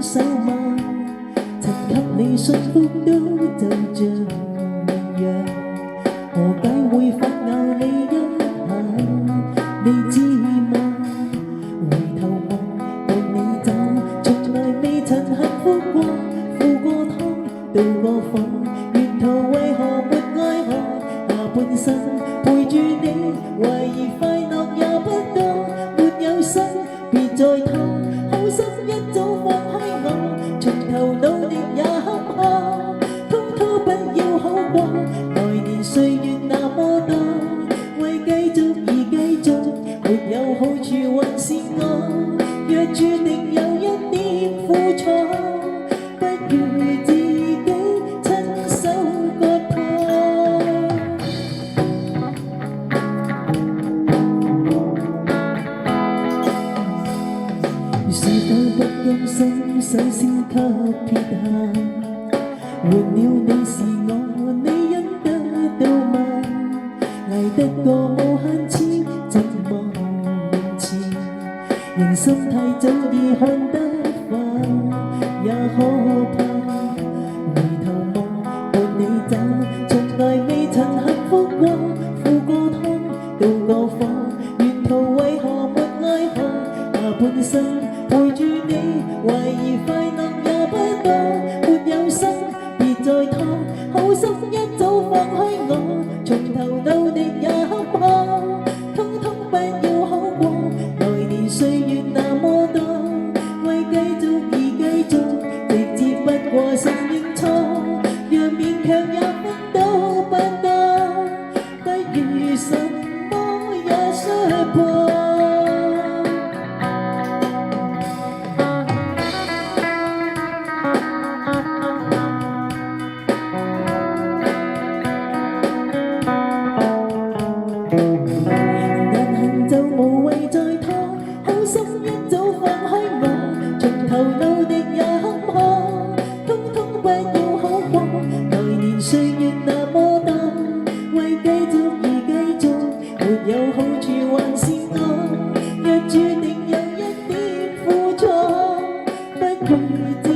手嗎？曾給你幸福都就像綿羊，何解會反咬你一下？你知嗎？回頭望到你走，從來未曾幸福過，赴過湯，渡過火，沿途為何沒愛河？下半生陪住你，懷疑快樂也不多，沒有心別再拖，好心一早放開我，從頭努力也坎坷，通通不要好過，來年歲月那麼多，為繼續而繼續，沒有好處還是我，若注定有一點苦楚，不如自己親手割破。是否不甘心首先給撇下，換了你是我，你忍得到嗎？捱得過無限次寂寞面前，人心太早已看得化，也可怕。回頭望伴你走，從來未曾幸福過，赴過湯，渡過火，沿途為何沒愛河？下半生陪住你，懷疑快樂也不多，沒有心別再拖，好心一早放開我，從頭努力也坎坷，通通不要好過，來年歲月那麼多，為繼續而繼續，直接不過承認錯，若勉強也分到不多，不如什麼也說破。難行就無謂再拖，好心一早放開我，從頭努力也坎坷，通通不要好過，來年歲月那麼多，為繼續而繼續，沒有好處還是我，若注定有一點苦楚，不如自